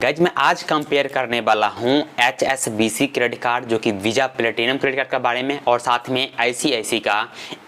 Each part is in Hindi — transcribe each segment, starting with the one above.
गाइज मैं आज कंपेयर करने वाला हूं HSBC क्रेडिट कार्ड जो कि वीजा प्लेटिनम क्रेडिट कार्ड के बारे में और साथ में ICICI का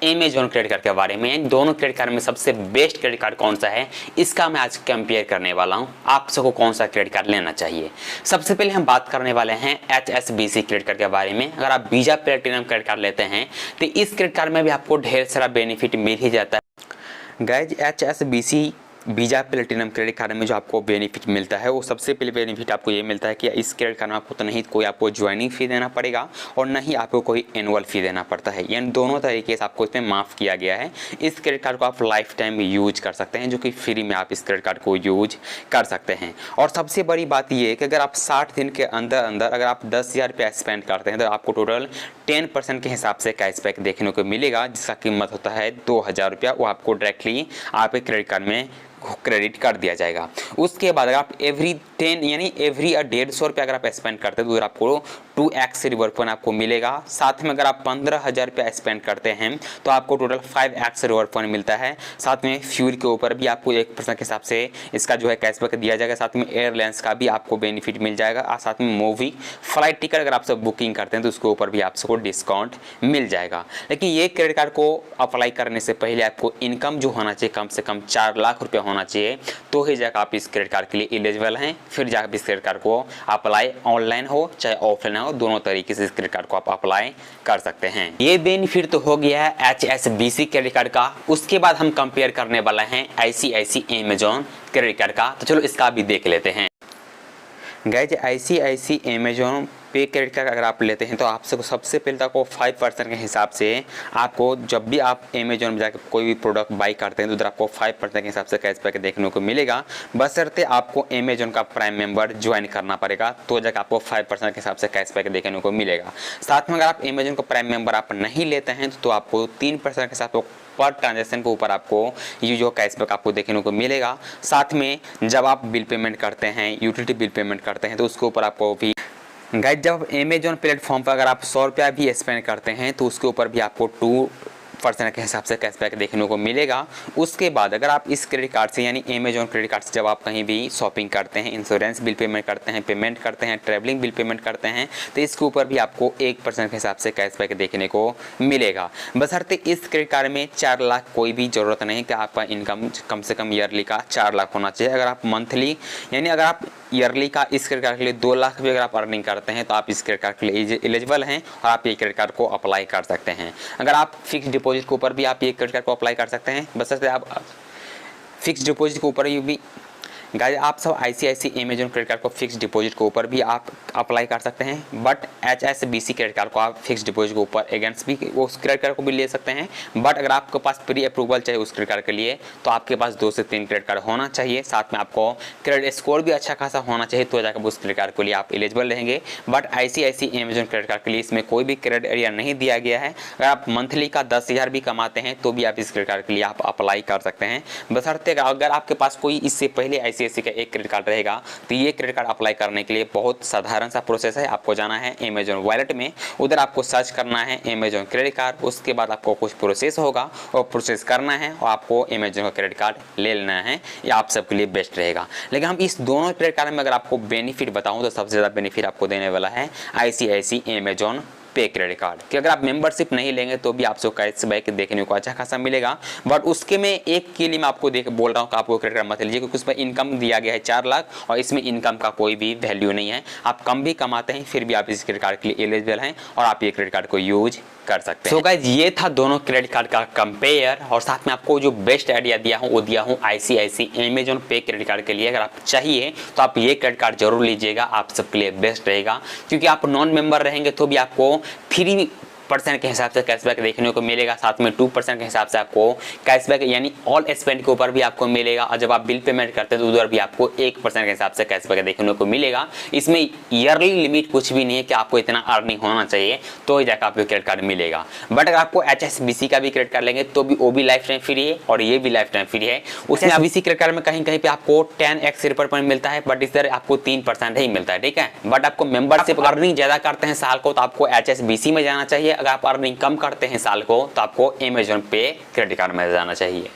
अमेजॉन क्रेडिट कार्ड के बारे में। इन दोनों क्रेडिट कार्ड में सबसे बेस्ट क्रेडिट कार्ड कौन सा है इसका मैं आज कंपेयर करने वाला हूं। आप सबको कौन सा क्रेडिट कार्ड लेना चाहिए। सबसे पहले हम बात करने वाले हैं HSBC क्रेडिट कार्ड के बारे में। अगर आप वीजा प्लेटिनम क्रेडिट कार्ड लेते हैं तो इस क्रेडिट कार्ड में भी आपको ढेर सारा बेनिफिट मिल ही जाता है। Guys HSBC visa platinum credit card में जो आपको बेनिफिट मिलता है वो सबसे पहले बेनिफिट आपको ये मिलता है कि इस क्रेडिट कार्ड में आपको तो नहीं कोई आपको ज्वाइनिंग फ़ी देना पड़ेगा और न ही आपको कोई एनुअल फ़ी देना पड़ता है। यानी दोनों तरीके से आपको इसमें माफ़ किया गया है। इस क्रेडिट कार्ड को आप लाइफ टाइम यूज कर सकते हैं जो कि फ्री में आप इस क्रेडिट कार्ड को यूज कर सकते हैं। और सबसे बड़ी बात ये है कि अगर आप 60 दिन के अंदर अंदर अगर आप 10,000 रुपया स्पेंड करते हैं तो आपको टोटल 10% के हिसाब से कैशबैक देखने को मिलेगा जिसका कीमत होता है 2,000 रुपया। वो आपको डायरेक्टली आपके क्रेडिट कार्ड में क्रेडिट कर दिया जाएगा। उसके बाद अगर आप एवरी 150 रुपया अगर आप स्पेंड करते हैं तो उधर आपको 2x रिवॉर्ड पॉइंट आपको मिलेगा। साथ में अगर आप 15,000 रुपया स्पेंड करते हैं तो आपको टोटल 5x रिवॉर्ड पॉइंट मिलता है। साथ में फ्यूल के ऊपर भी आपको 1% के हिसाब से इसका जो है कैशबैक दिया जाएगा। साथ में एयरलाइंस का भी आपको बेनिफिट मिल जाएगा और साथ में मूवी फ्लाइट टिकट अगर आप सब बुकिंग करते हैं तो उसके ऊपर भी आपको डिस्काउंट मिल जाएगा। लेकिन ये क्रेडिट कार्ड को अप्लाई करने से पहले आपको इनकम जो होना चाहिए कम से कम 4 लाख रुपया होना चाहिए तो ही जाकर आप इस क्रेडिट कार्ड के लिए एलिजिबल हैं। फिर जाकर इस क्रेडिट कार्ड को अप्लाई ऑनलाइन हो चाहे ऑफलाइन हो दोनों तरीके से इस क्रेडिट कार्ड को आप अप्लाई कर सकते हैं। ये बेनिफिट तो हो गया है HSBC क्रेडिट कार्ड का। उसके बाद हम कंपेयर करने वाला है ICICI अमेजॉन क्रेडिट कार्ड का। तो चलो इसका भी देख लेते हैं। गाइज ICICI अमेजॉन पे क्रेडिट कार्ड अगर आप लेते हैं तो आप सबसे पहले तो आपको 5% के हिसाब से आपको जब भी आप अमेजॉन में जाकर कोई भी प्रोडक्ट बाई करते हैं तो उधर आपको 5% के हिसाब से कैशबैक देखने को मिलेगा। बशर्ते आपको अमेजॉन का प्राइम मेंबर ज्वाइन करना पड़ेगा तो जाकर आपको 5% के हिसाब से कैशबैक देखने को मिलेगा। साथ में अगर आप अमेजॉन का प्राइम मेंबर आप नहीं लेते हैं तो आपको 3% के हिसाब से पर ट्रांजैक्शन के ऊपर आपको ये जो कैशबैक आपको देखने को मिलेगा। साथ में जब आप बिल पेमेंट करते हैं यूटिलिटी बिल पेमेंट करते हैं तो उसके ऊपर आपको भी गाइज जब अमेजॉन प्लेटफॉर्म पर अगर आप 100 रुपया भी स्पेंड करते हैं तो उसके ऊपर भी आपको 2% के हिसाब से कैशबैक देखने को मिलेगा। उसके बाद अगर आप इस क्रेडिट कार्ड से यानी अमेजॉन क्रेडिट कार्ड से जब आप कहीं भी शॉपिंग करते हैं इंश्योरेंस बिल पेमेंट करते हैं ट्रैवलिंग बिल पेमेंट करते हैं तो इसके ऊपर भी आपको 1% के हिसाब से कैशबैक देखने को मिलेगा। बशर्ते इस क्रेडिट कार्ड में 4 लाख कोई भी ज़रूरत नहीं कि आपका इनकम कम से कम ईयरली का 4 लाख होना चाहिए। अगर आप मंथली यानी अगर आप ईयरली का इस क्रेडिट कार्ड के लिए 2 लाख भी अगर आप अर्निंग करते हैं तो आप इस क्रेडिट कार्ड के लिए एलिजिबल हैं और आप ये क्रेडिट कार्ड को अप्लाई कर सकते हैं। अगर आप फिक्स डिपॉजिट के ऊपर भी आप ये क्रेडिट कार्ड को अप्लाई कर सकते हैं। बशर्ते आप फिक्स डिपॉजिट के ऊपर भी गाइस आप सब ICICI अमेजॉन क्रेडिट कार्ड को फिक्स डिपॉजिट के ऊपर भी आप अप्लाई कर सकते हैं। बट HSBC क्रेडिट कार्ड को आप फिक्स डिपॉजिट के ऊपर अगेंस्ट भी उस क्रेडिट कार्ड को भी ले सकते हैं। बट अगर आपके पास प्री अप्रूवल चाहिए उस क्रेडिट कार्ड के लिए तो आपके पास 2 से 3 क्रेडिट कार्ड होना चाहिए। साथ में आपको क्रेडिट स्कोर भी अच्छा खासा होना चाहिए तो जाकर उस क्रेडिट कार्ड के लिए आप एलिजिबल रहेंगे। But ICICI Amazon credit card के लिए इसमें कोई भी क्रेडिट एरिया नहीं दिया गया है। अगर आप मंथली का 10,000 भी कमाते हैं तो भी आप इस क्रेडिट कार्ड के लिए आप अप्लाई कर सकते हैं। बशर्ते अगर आपके पास कोई इससे पहले ICICI का एक क्रेडिट कार्ड रहेगा तो ये क्रेडिट कार्ड अप्लाई करने के लिए बहुत साधारण सा प्रोसेस है। आपको जाना है अमेजॉन वॉलेट में, उधर आपको सर्च करना है अमेजॉन क्रेडिट कार्ड। उसके बाद आपको कुछ प्रोसेस होगा और प्रोसेस करना है और आपको अमेजॉन का क्रेडिट कार्ड ले लेना है। ये आप सबके लिए बेस्ट रहेगा। लेकिन हम इस दोनों क्रेडिट कार्ड में अगर आपको बेनिफिट बताऊं तो सबसे ज़्यादा बेनिफिट आपको देने वाला है ICICI अमेजॉन पे क्रेडिट कार्ड कि अगर आप मेंबरशिप नहीं लेंगे तो भी आपको कैशबैक देखने को अच्छा खासा मिलेगा। बट उसके में एक के लिए मैं आपको बोल रहा हूँ कि आपको क्रेडिट कार्ड मत लीजिए क्योंकि उसमें इनकम दिया गया है 4 लाख और इसमें इनकम का कोई भी वैल्यू नहीं है। आप कम भी कमाते हैं फिर भी आप इस क्रेडिट कार्ड के लिए एलिजिबल हैं और आप ये क्रेडिट कार्ड को यूज कर सकते हैं। सो गाइस ये था दोनों क्रेडिट कार्ड का कंपेयर और साथ में आपको जो बेस्ट आइडिया दिया हूँ वो दिया हूँ ICICI अमेजॉन पे क्रेडिट कार्ड के लिए। अगर आप चाहिए तो आप ये क्रेडिट कार्ड जरूर लीजिएगा, आप सबके लिए बेस्ट रहेगा क्योंकि आप नॉन मेंबर रहेंगे तो भी आपको फ्री % के हिसाब से कैशबैक देखने को मिलेगा। साथ में 2% के हिसाब से आपको कैशबैक यानी ऑल स्पेंड के ऊपर भी आपको मिलेगा और जब आप बिल पेमेंट करते हैं तो उधर भी आपको 1% के हिसाब से कैशबैक देखने को मिलेगा। इसमें ईयरली लिमिट कुछ भी नहीं है कि आपको इतना अर्निंग होना चाहिए तो ही जाकर आपको क्रेडिट कार्ड मिलेगा। बट अगर आपको HSBC का भी क्रेडिट कार्ड लेंगे तो भी वो भी लाइफ टाइम फ्री है और ये भी लाइफ टाइम फ्री है। उसमें HSBC क्रेडिट कार्ड में कहीं कहीं पे आपको 10x रिवॉर्ड पॉइंट मिलता है बट इस तरह आपको 3% ही मिलता है। ठीक है, बट आपको मेंबरशिप अर्निंग ज्यादा करते हैं साल को तो आपको HSBC में जाना चाहिए। अगर आप अर्निंग कम करते हैं साल को तो आपको अमेजोन पे क्रेडिट कार्ड मिल जाना चाहिए।